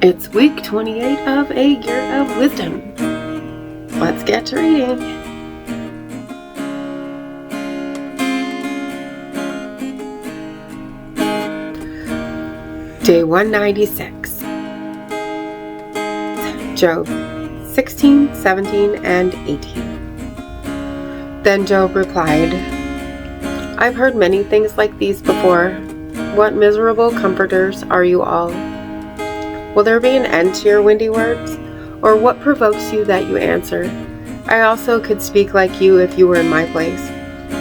It's week 28 of a year of wisdom. Let's get to reading. Day 196. Job 16, 17, and 18. Then Job replied, I've heard many things like these before. What miserable comforters are you all? Will there be an end to your windy words? Or what provokes you that you answer? I also could speak like you if you were in my place.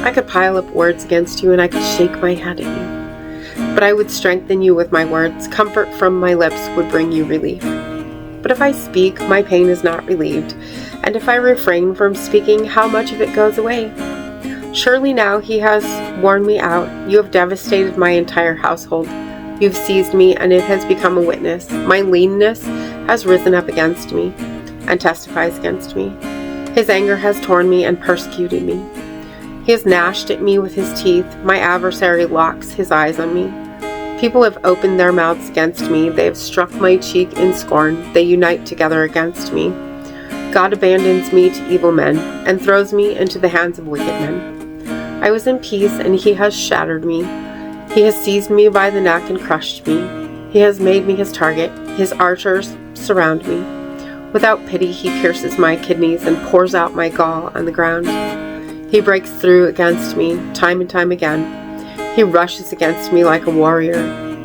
I could pile up words against you and I could shake my head at you. But I would strengthen you with my words. Comfort from my lips would bring you relief. But if I speak, my pain is not relieved. And if I refrain from speaking, how much of it goes away? Surely now he has worn me out. You have devastated my entire household. You've seized me, and it has become a witness. My leanness has risen up against me and testifies against me. His anger has torn me and persecuted me. He has gnashed at me with his teeth. My adversary locks his eyes on me. People have opened their mouths against me. They have struck my cheek in scorn. They unite together against me. God abandons me to evil men and throws me into the hands of wicked men. I was in peace, and he has shattered me. He has seized me by the neck and crushed me. He has made me his target. His archers surround me. Without pity, he pierces my kidneys and pours out my gall on the ground. He breaks through against me time and time again. He rushes against me like a warrior.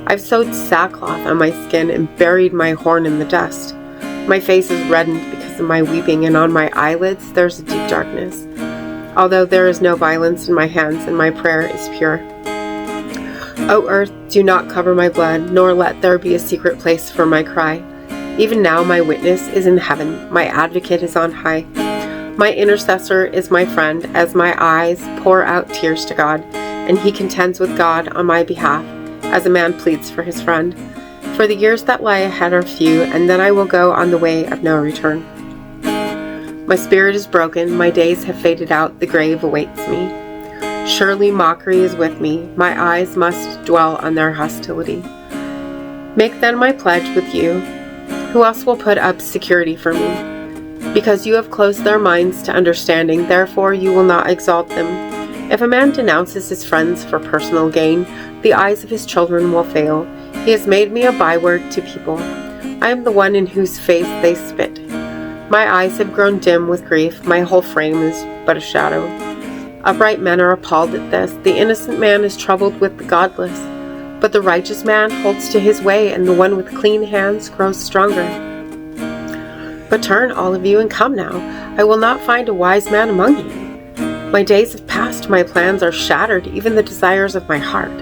I've sewed sackcloth on my skin and buried my horn in the dust. My face is reddened because of my weeping, and on my eyelids there's a deep darkness. Although there is no violence in my hands and my prayer is pure. O earth, do not cover my blood, nor let there be a secret place for my cry. Even now my witness is in heaven, my advocate is on high. My intercessor is my friend, as my eyes pour out tears to God, and he contends with God on my behalf, as a man pleads for his friend. For the years that lie ahead are few, and then I will go on the way of no return. My spirit is broken, my days have faded out, the grave awaits me. Surely mockery is with me, my eyes must dwell on their hostility. Make then my pledge with you. Who else will put up security for me? Because you have closed their minds to understanding, therefore you will not exalt them. If a man denounces his friends for personal gain, the eyes of his children will fail. He has made me a byword to people. I am the one in whose face they spit. My eyes have grown dim with grief, my whole frame is but a shadow. Upright men are appalled at this. The innocent man is troubled with the godless. But the righteous man holds to his way, and the one with clean hands grows stronger. But turn, all of you, and come now. I will not find a wise man among you. My days have passed, my plans are shattered, even the desires of my heart.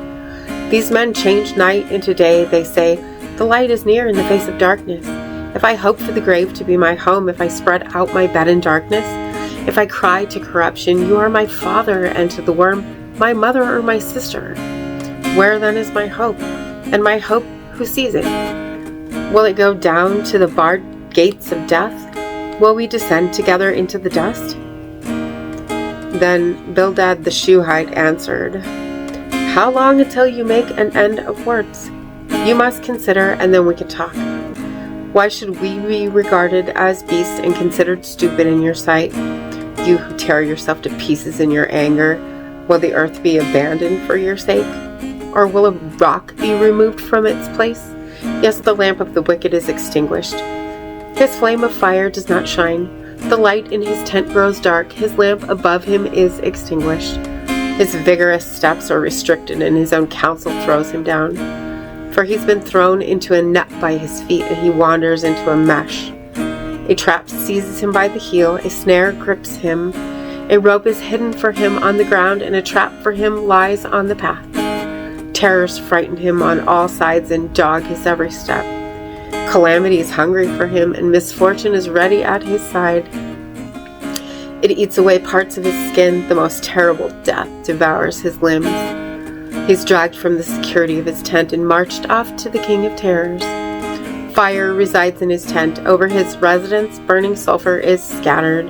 These men change night into day. They say, the light is near in the face of darkness. If I hope for the grave to be my home, if I spread out my bed in darkness, if I cry to corruption, you are my father, and to the worm, my mother or my sister. Where then is my hope? And my hope, who sees it? Will it go down to the barred gates of death? Will we descend together into the dust? Then Bildad the Shuhite answered, How long until you make an end of words? You must consider, and then we can talk. Why should we be regarded as beasts and considered stupid in your sight? You who tear yourself to pieces in your anger, will the earth be abandoned for your sake? Or will a rock be removed from its place? Yes, the lamp of the wicked is extinguished. His flame of fire does not shine. The light in his tent grows dark. His lamp above him is extinguished. His vigorous steps are restricted, and his own counsel throws him down. For he's been thrown into a net by his feet, and he wanders into a mesh. A trap seizes him by the heel, a snare grips him, a rope is hidden for him on the ground, and a trap for him lies on the path. Terrors frighten him on all sides and dog his every step. Calamity is hungry for him, and misfortune is ready at his side. It eats away parts of his skin. The most terrible death devours his limbs. He's dragged from the security of his tent and marched off to the king of terrors. Fire resides in his tent. Over his residence, burning sulfur is scattered.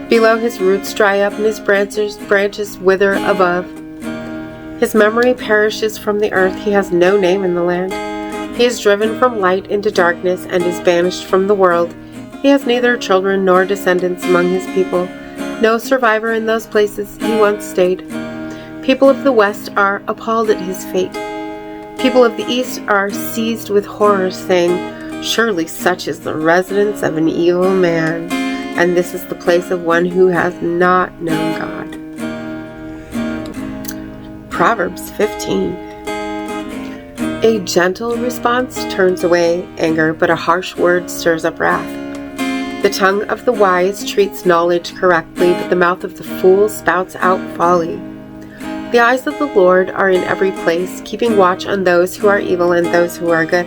Below, his roots dry up and his branches wither above. His memory perishes from the earth. He has no name in the land. He is driven from light into darkness and is banished from the world. He has neither children nor descendants among his people, no survivor in those places he once stayed. People of the west are appalled at his fate. People of the east are seized with horror, saying, "Surely such is the residence of an evil man, and this is the place of one who has not known God." Proverbs 15. A gentle response turns away anger, but a harsh word stirs up wrath. The tongue of the wise treats knowledge correctly, but the mouth of the fool spouts out folly. The eyes of the Lord are in every place, keeping watch on those who are evil and those who are good.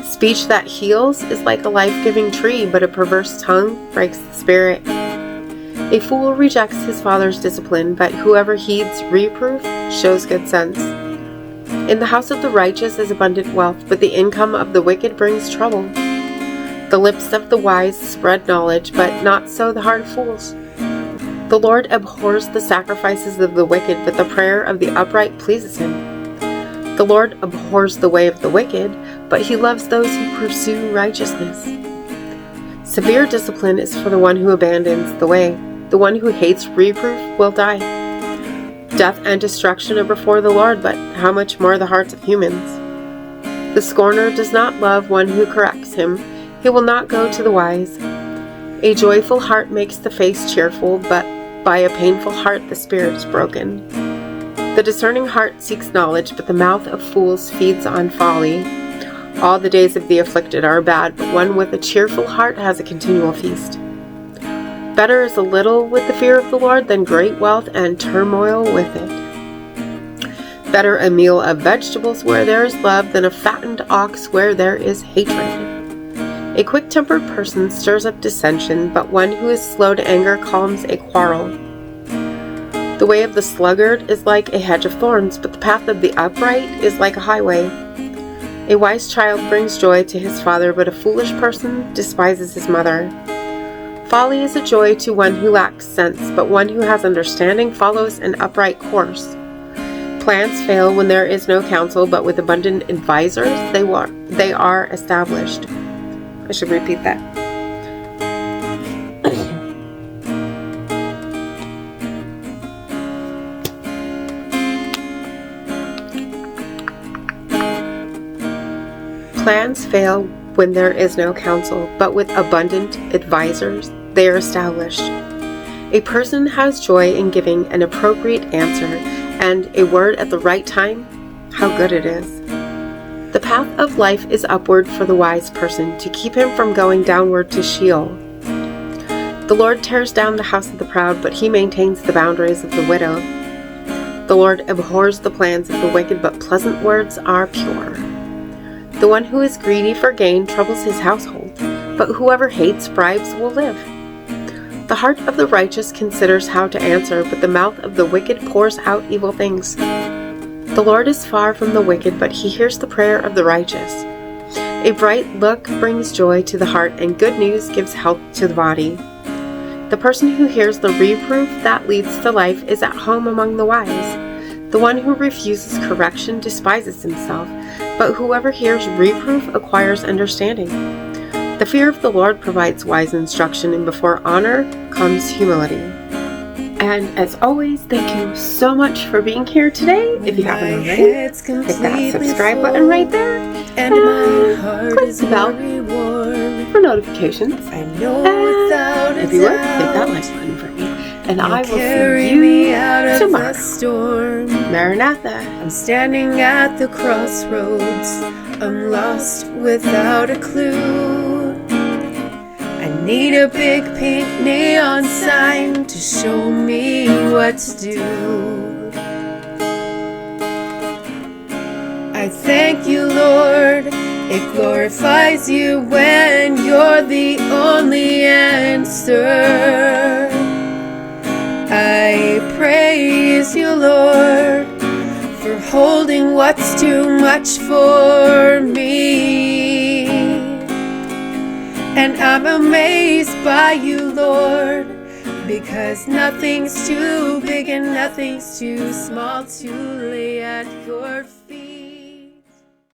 Speech that heals is like a life-giving tree, but a perverse tongue breaks the spirit. A fool rejects his father's discipline, but whoever heeds reproof shows good sense. In the house of the righteous is abundant wealth, but the income of the wicked brings trouble. The lips of the wise spread knowledge, but not so the heart of fools. The Lord abhors the sacrifices of the wicked, but the prayer of the upright pleases him. The Lord abhors the way of the wicked, but he loves those who pursue righteousness. Severe discipline is for the one who abandons the way. The one who hates reproof will die. Death and destruction are before the Lord, but how much more the hearts of humans? The scorner does not love one who corrects him. He will not go to the wise. A joyful heart makes the face cheerful, but by a painful heart the spirit is broken. The discerning heart seeks knowledge, but the mouth of fools feeds on folly. All the days of the afflicted are bad, but one with a cheerful heart has a continual feast. Better is a little with the fear of the Lord than great wealth and turmoil with it. Better a meal of vegetables where there is love than a fattened ox where there is hatred. A quick-tempered person stirs up dissension, but one who is slow to anger calms a quarrel. The way of the sluggard is like a hedge of thorns, but the path of the upright is like a highway. A wise child brings joy to his father, but a foolish person despises his mother. Folly is a joy to one who lacks sense, but one who has understanding follows an upright course. Plans fail when there is no counsel, but with abundant advisors they are established. I should repeat that. Plans fail when there is no counsel, but with abundant advisors they are established. A person has joy in giving an appropriate answer, and a word at the right time, how good it is. The path of life is upward for the wise person, to keep him from going downward to Sheol. The Lord tears down the house of the proud, but he maintains the boundaries of the widow. The Lord abhors the plans of the wicked, but pleasant words are pure. The one who is greedy for gain troubles his household, but whoever hates bribes will live. The heart of the righteous considers how to answer, but the mouth of the wicked pours out evil things. The Lord is far from the wicked, but he hears the prayer of the righteous. A bright look brings joy to the heart, and good news gives health to the body. The person who hears the reproof that leads to life is at home among the wise. The one who refuses correction despises himself, but whoever hears reproof acquires understanding. The fear of the Lord provides wise instruction, and before honor comes humility. And as always, thank you so much for being here today. If you haven't already, hit that subscribe button right there. And click the bell for notifications. And if you would, hit that like button for me. And I will see you tomorrow. Maranatha. I'm standing at the crossroads. I'm lost without a clue. I need a big pink neon sign to show me what to do. I thank you, Lord. It glorifies you when you're the only answer. I praise you, Lord, for holding what's too much for me. And I'm amazed by you, Lord, because nothing's too big and nothing's too small to lay at your feet.